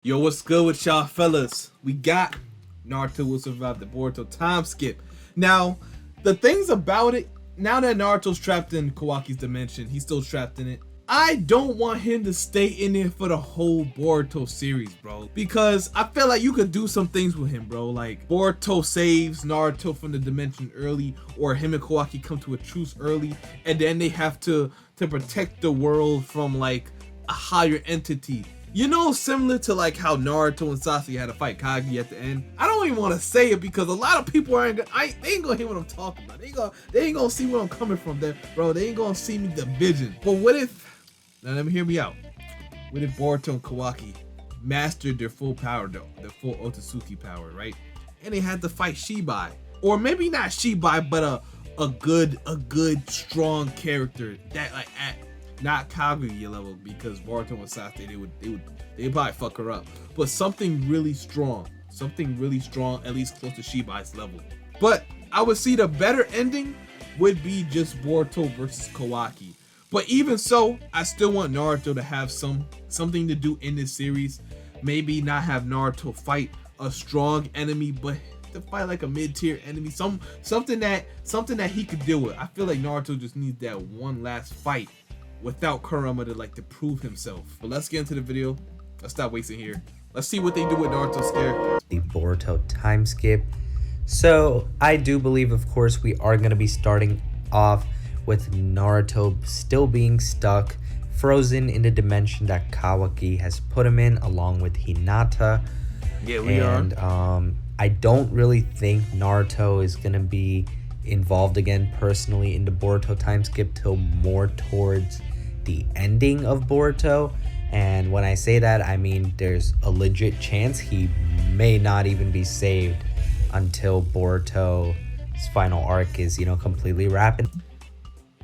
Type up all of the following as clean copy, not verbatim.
Yo, what's good with y'all fellas? We got Naruto will survive the Boruto Timeskip. Now, the things about it, now that Naruto's trapped in Kawaki's dimension, he's still trapped in it. I don't want him to stay in it for the whole Boruto series, bro. Because I feel like you could do some things with him, bro. Like Boruto saves Naruto from the dimension early, or him and Kawaki come to a truce early, and then they have to protect the world from like a higher entity. You know, similar to like how Naruto and Sasuke had to fight Kage at the end. I don't even want to say it because a lot of people they ain't gonna hear what I'm talking about. They ain't gonna see where I'm coming from there, bro. They ain't gonna see me the vision. But what if, now let me hear me out. What if Boruto and Kawaki mastered their full power though, their full Otsutsuki power, right? And they had to fight Shibai, or maybe not Shibai, but a good strong character that like not Kaguya level, because Boruto and Sasuke they'd probably fuck her up, but something really strong, at least close to Shibai's level. But I would see the better ending would be just Boruto versus Kawaki. But even so, I still want Naruto to have something to do in this series. Maybe not have Naruto fight a strong enemy, but to fight like a mid-tier enemy, something that he could deal with. I feel like Naruto just needs that one last fight without Kurama to prove himself. But let's get into the video. Let's stop wasting here. Let's see what they do with Naruto's character. The Boruto Timeskip. So I do believe, of course, we are going to be starting off with Naruto still being stuck, frozen in the dimension that Kawaki has put him in, along with Hinata. Yeah, we are. I don't really think Naruto is going to be involved again personally in the Boruto Timeskip till more towards the ending of Boruto. And when I say that, I mean there's a legit chance he may not even be saved until Boruto's final arc is, completely wrapped.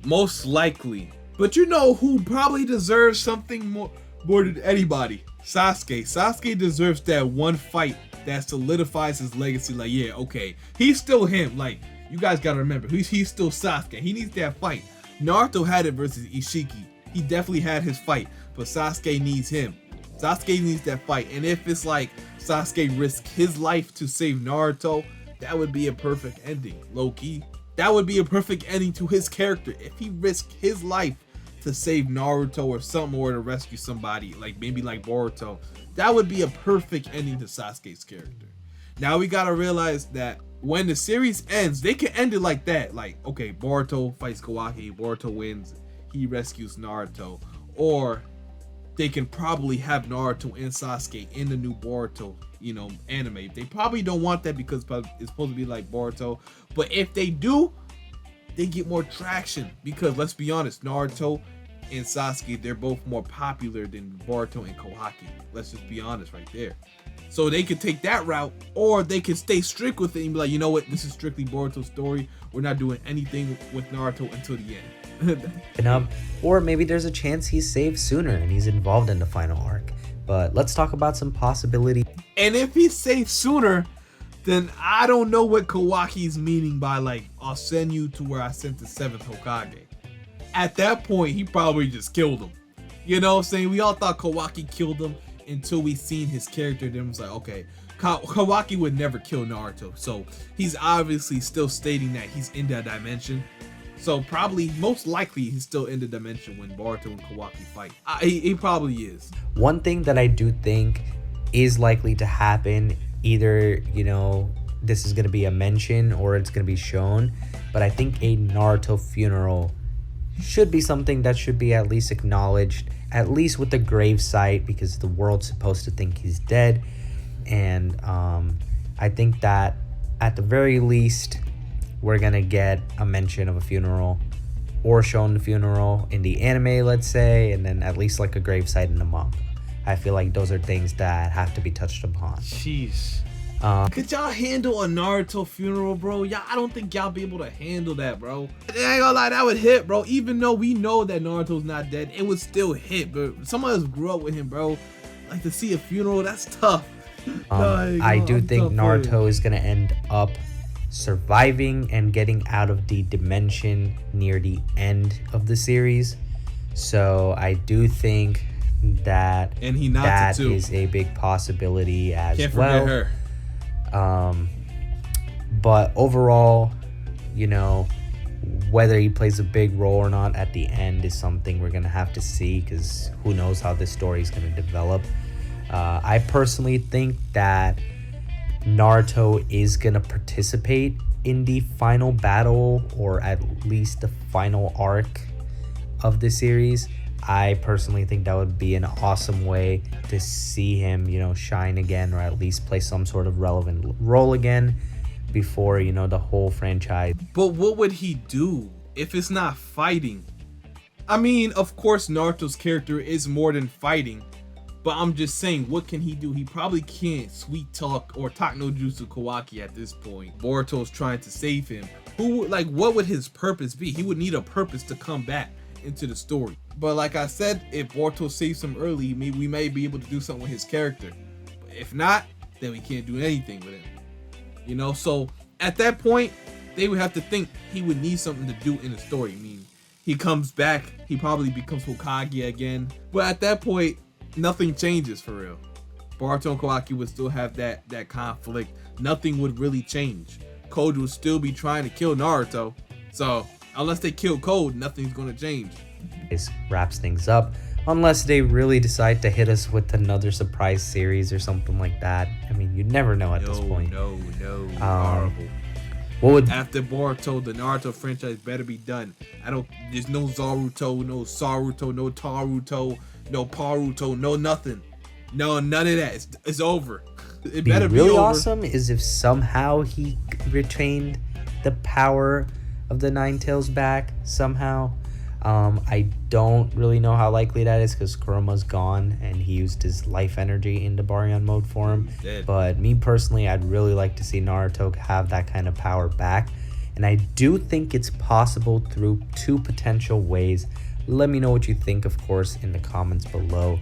Most likely. But you know who probably deserves something more than anybody? Sasuke. Sasuke deserves that one fight that solidifies his legacy. Like, yeah, okay, he's still him. Like, you guys gotta remember, he's still Sasuke. He needs that fight. Naruto had it versus Ishiki. He definitely had his fight, but Sasuke needs him. Sasuke needs that fight. And if it's like Sasuke risked his life to save Naruto, that would be a perfect ending, low-key. That would be a perfect ending to his character. If he risked his life to save Naruto or something, or to rescue somebody, like maybe like Boruto, that would be a perfect ending to Sasuke's character. Now we gotta realize that when the series ends, they can end it like that. Like, okay, Boruto fights Kawaki, Boruto wins, he rescues Naruto. Or they can probably have Naruto and Sasuke in the new Boruto, anime. They probably don't want that because it's supposed to be like Boruto. But if they do, they get more traction, because let's be honest, Naruto and Sasuke, they're both more popular than Boruto and Kawaki. Let's just be honest right there. So they could take that route, or they can stay strict with it and be like, you know what, this is strictly Boruto's story. We're not doing anything with Naruto until the end. Or maybe there's a chance he's saved sooner and he's involved in the final arc. But let's talk about some possibilities. And if he's saved sooner, then I don't know what Kawaki's meaning by like, I'll send you to where I sent the 7th Hokage. At that point, he probably just killed him. You know what I'm saying? We all thought Kawaki killed him until we seen his character. Then it was like, okay, Kawaki would never kill Naruto. So he's obviously still stating that he's in that dimension. So probably, most likely, he's still in the dimension when Boruto and Kawaki fight. He probably is. One thing that I do think is likely to happen, either, this is going to be a mention or it's going to be shown, but I think a Naruto funeral should be something that should be at least acknowledged, at least with the gravesite, because the world's supposed to think he's dead. And I think that at the very least, we're gonna get a mention of a funeral, or shown the funeral in the anime, let's say, and then at least like a gravesite in the manga. I feel like those are things that have to be touched upon. Jeez. Could y'all handle a Naruto funeral, bro? I don't think y'all be able to handle that, bro. I ain't gonna lie, that would hit, bro. Even though we know that Naruto's not dead, it would still hit. But someone else grew up with him, bro. Like, to see a funeral, that's tough. I do think Naruto is gonna end up surviving and getting out of the dimension near the end of the series. So I do think that And Hinata that too. is a big possibility as Can't well. forget her. But overall, you know, whether he plays a big role or not at the end is something we're going to have to see, because who knows how this story is going to develop. I personally think that Naruto is going to participate in the final battle, or at least the final arc of the series. I personally think that would be an awesome way to see him, you know, shine again, or at least play some sort of relevant role again before, you know, the whole franchise. But what would he do if it's not fighting? I mean, of course, Naruto's character is more than fighting, but I'm just saying, what can he do? He probably can't sweet talk or talk no jutsu Kawaki at this point. Boruto's trying to save him. What would his purpose be? He would need a purpose to come back into the story. But like I said, if Boruto saves him early, we may be able to do something with his character. But if not, then we can't do anything with him. You know, so at that point, they would have to think he would need something to do in the story. I mean, he comes back, he probably becomes Hokage again. But at that point, nothing changes for real. Boruto and Kawaki would still have that conflict. Nothing would really change. Code would still be trying to kill Naruto. So unless they kill Code, nothing's gonna change. This wraps things up, unless they really decide to hit us with another surprise series or something like that. I mean, you never know at this point. No, horrible. What would After Boruto, the Naruto franchise better be done. There's no Zaruto, no Saruto, no Taruto, no Paruto, no nothing. No, none of that. It's over. It be better be really over. awesome is if somehow he retained the power of the Nine Tails back somehow. I don't really know how likely that is, because Kuroma's gone and he used his life energy into Baryon mode for him. Dead. But me personally, I'd really like to see Naruto have that kind of power back. And I do think it's possible through two potential ways. Let me know what you think, of course, in the comments below.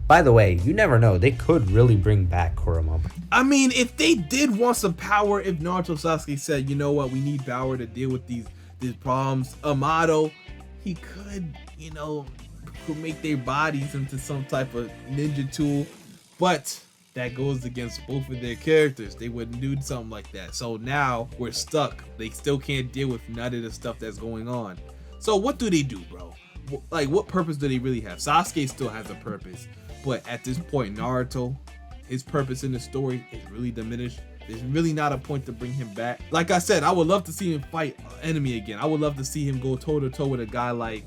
By the way, you never know. They could really bring back Kurama. I mean, if they did want some power, if Naruto Sasuke said, you know what, we need power to deal with these problems, Amato, he could, you know, could make their bodies into some type of ninja tool. But that goes against both of their characters. They wouldn't do something like that. So now we're stuck. They still can't deal with none of the stuff that's going on. So what do they do, bro? Like, what purpose do they really have? Sasuke still has a purpose, but at this point, Naruto, his purpose in the story is really diminished. There's really not a point to bring him back. Like I said, I would love to see him fight enemy again. I would love to see him go toe to toe with a guy like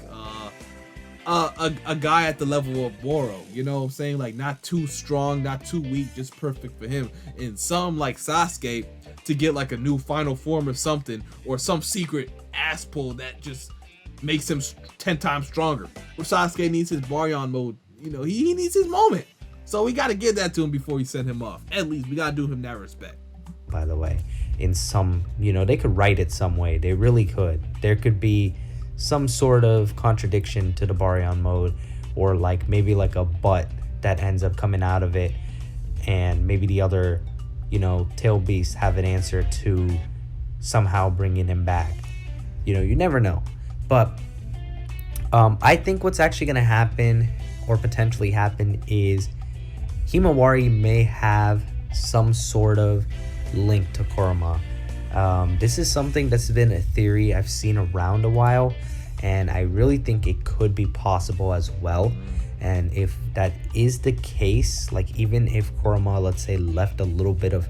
a guy at the level of Boro. You know what I'm saying? Like, not too strong, not too weak, just perfect for him. And some like Sasuke to get like a new final form or something, or some secret ass pull that just makes him 10 times stronger. Where Sasuke needs his Baryon mode. You know, he needs his moment. So we got to give that to him before we send him off. At least we got to do him that respect. By the way, in some, you know, they could write it some way. They really could. There could be some sort of contradiction to the Baryon mode, or like maybe like a butt that ends up coming out of it, and maybe the other, you know, tail beasts have an answer to somehow bringing him back. You know, you never know. But I think what's actually going to happen, or potentially happen, is Himawari may have some sort of link to Kurama. This is something that's been a theory I've seen around a while, and I really think it could be possible as well. And if that is the case, like even if Kurama, let's say, left a little bit of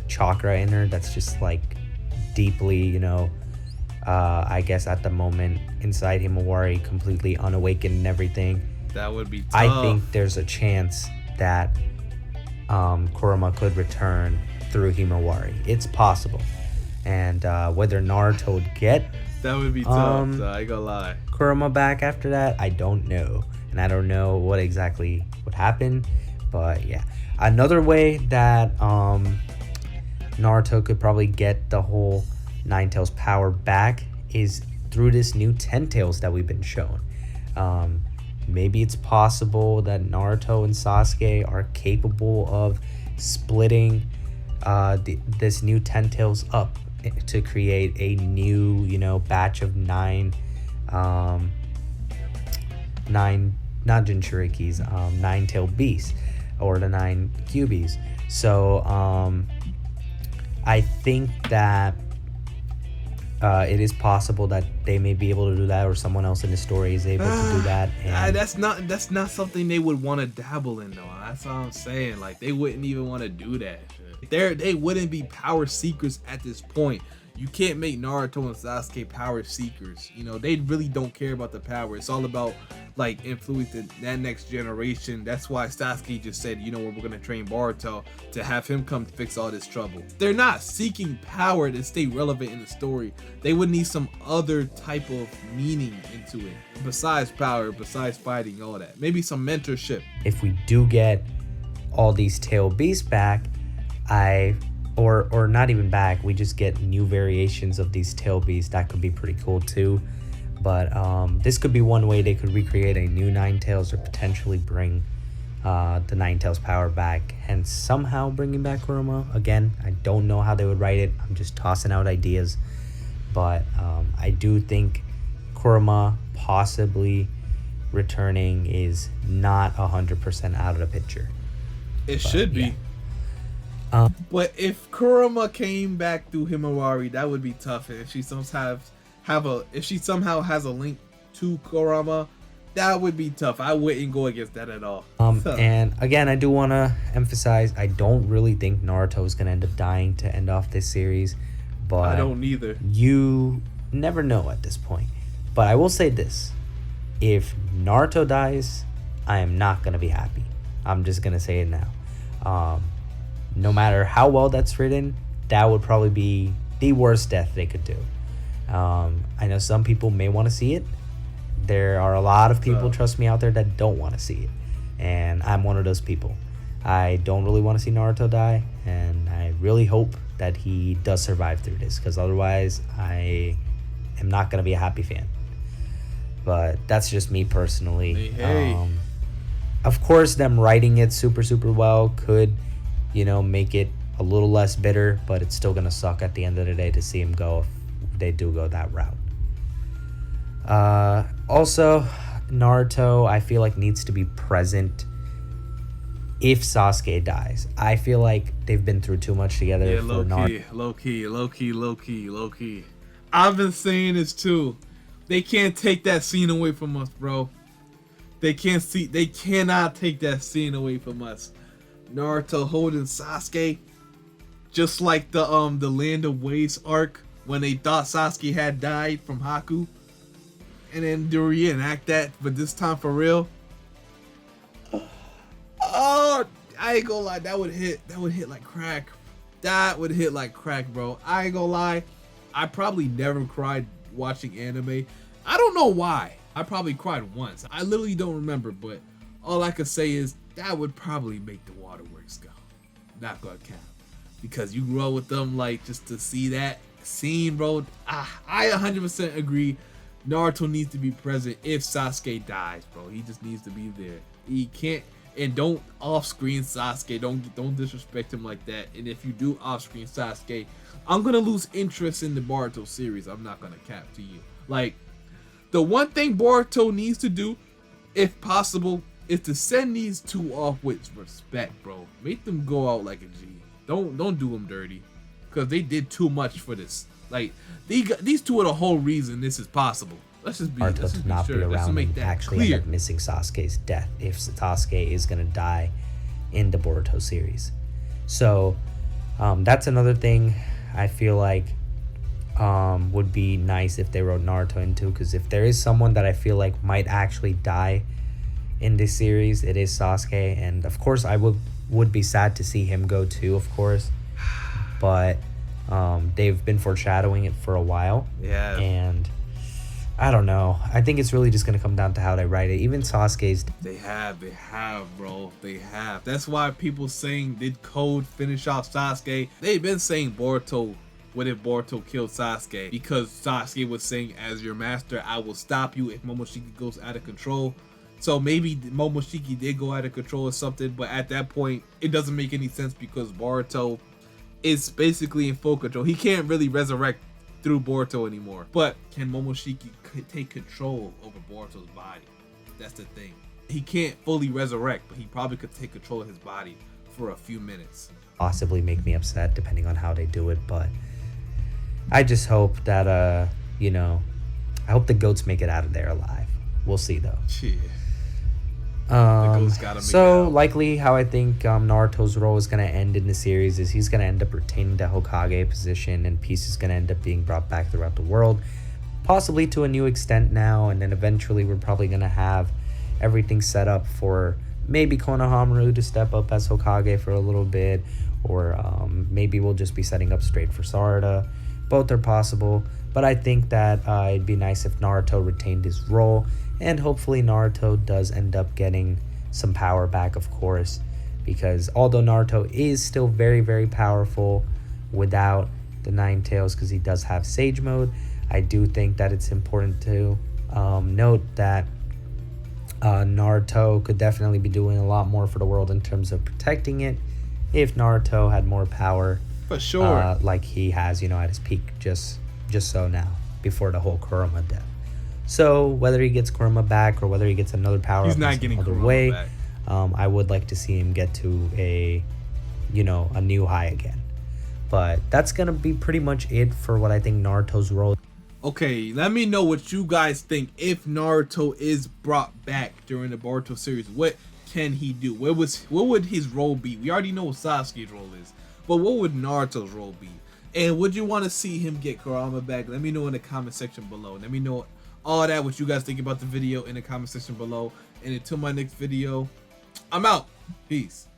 chakra in her that's just like deeply, you know, I guess at the moment inside Himawari, completely unawakened and everything, That would be tough. I think there's a chance that Kurama could return through Himawari. It's possible. And whether Naruto would get that would be tough, so I ain't gonna lie. Kurama back after that, I don't know. And I don't know what exactly would happen. But yeah. Another way that Naruto could probably get the whole Nine Tails power back is through this new 10 Tails that we've been shown. Maybe it's possible that Naruto and Sasuke are capable of splitting this new 10 Tails up to create a new, you know, batch of nine not Jinchurikis, nine-tailed beasts or the nine Kyuubi's. So I think that it is possible that they may be able to do that, or someone else in the story is able to do that. And that's not something they would want to dabble in, though. That's all I'm saying. Like, they wouldn't even want to do that. They wouldn't be power seekers at this point. You can't make Naruto and Sasuke power seekers. You know, they really don't care about the power. It's all about like influencing that next generation. That's why Sasuke just said, you know what, we're gonna train Boruto to have him come fix all this trouble. They're not seeking power to stay relevant in the story. They would need some other type of meaning into it besides power, besides fighting, all that. Maybe some mentorship. if we do get all these tail beasts back, or not even back, we just get new variations of these tail beasts, that could be pretty cool too. But this could be one way they could recreate a new Nine Tails, or potentially bring the Nine Tails power back, and somehow bringing back Kurama. Again, I don't know how they would write it. I'm just tossing out ideas. But I do think Kurama possibly returning is not 100% out of the picture. It should be. Yeah. But if Kurama came back through Himawari, that would be tough. If she somehow has a link to Kurama, that would be tough. I wouldn't go against that at all. And again, I do want to emphasize, I don't really think Naruto is going to end up dying to end off this series. But I don't either. You never know at this point. But I will say this. If Naruto dies, I am not going to be happy. I'm just going to say it now. No matter how well that's written, that would probably be the worst death they could do. I know some people may want to see it. There are a lot of people, trust me, out there that don't want to see it. And I'm one of those people. I don't really want to see Naruto die. And I really hope that he does survive through this. Because otherwise, I am not going to be a happy fan. But that's just me personally. Hey. Of course, them writing it super, super well could, make it a little less bitter, but it's still gonna suck at the end of the day to see him go if they do go that route. Also, Naruto, I feel like, needs to be present if Sasuke dies. I feel like they've been through too much together. Yeah, low key. I've been saying this too. They can't take that scene away from us, bro. They cannot take that scene away from us. Naruto holding Sasuke, just like the Land of Waste arc when they thought Sasuke had died from Haku, and then to reenact that, but this time for real. Oh, I ain't gonna lie, that would hit like crack. That would hit like crack, bro. I ain't gonna lie, I probably never cried watching anime. I don't know why. I probably cried once. I literally don't remember, but all I could say is that would probably make the waterworks go. Not gonna count. Because you grow with them, like, just to see that scene, bro. I 100% agree. Naruto needs to be present if Sasuke dies, bro. He just needs to be there. He can't, and don't off-screen Sasuke. Don't disrespect him like that. And if you do off-screen Sasuke, I'm gonna lose interest in the Boruto series. I'm not gonna cap to you. Like, the one thing Boruto needs to do, if possible, is to send these two off with respect, bro. Make them go out like a G. Don't do them dirty, because they did too much for this. Like, these two are the whole reason this is possible. Let's just be, Naruto to not sure. be Let's around make and that actually clear. end up missing Sasuke's death if Sasuke is gonna die in the Boruto series. So that's another thing I feel like would be nice if they wrote Naruto into, because if there is someone that I feel like might actually die in this series, it is Sasuke. And of course I would be sad to see him go too, of course, but they've been foreshadowing it for a while. Yeah. And I don't know, I think it's really just gonna come down to how they write it. Even Sasuke's, They have, bro. They have. That's why people saying, did Code finish off Sasuke? They've been saying Boruto, what if Boruto killed Sasuke? Because Sasuke was saying, as your master, I will stop you if Momoshiki goes out of control. So maybe Momoshiki did go out of control or something, but at that point, it doesn't make any sense because Boruto is basically in full control. He can't really resurrect through Boruto anymore. But can Momoshiki take control over Boruto's body? That's the thing. he can't fully resurrect, but he probably could take control of his body for a few minutes. Possibly make me upset depending on how they do it, but I just hope that I hope the goats make it out of there alive. We'll see though. Yeah. Goats gotta make it out. Likely how I think Naruto's role is going to end in the series is he's going to end up retaining the Hokage position, and peace is going to end up being brought back throughout the world, possibly to a new extent now, and then eventually we're probably going to have everything set up for maybe Konohamaru to step up as Hokage for a little bit, or maybe we'll just be setting up straight for Sarada. Both are possible, but I think that it'd be nice if Naruto retained his role, and hopefully Naruto does end up getting some power back, of course, because although Naruto is still very, very powerful without the Nine Tails, because he does have Sage Mode, I do think that it's important to note that Naruto could definitely be doing a lot more for the world in terms of protecting it if Naruto had more power. For sure. Like he has, at his peak, just so now, before the whole Kurama death. So whether he gets Kurama back or whether he gets another power He's up not in getting some other Kurama way, back. I would like to see him get to a new high again. But that's gonna be pretty much it for what I think Naruto's role. Okay, let me know what you guys think. If Naruto is brought back during the Boruto series, what can he do? What would his role be? We already know what Sasuke's role is, but what would Naruto's role be? And would you want to see him get Kurama back? Let me know in the comment section below. Let me know all that, what you guys think about the video in the comment section below. And until my next video, I'm out. Peace.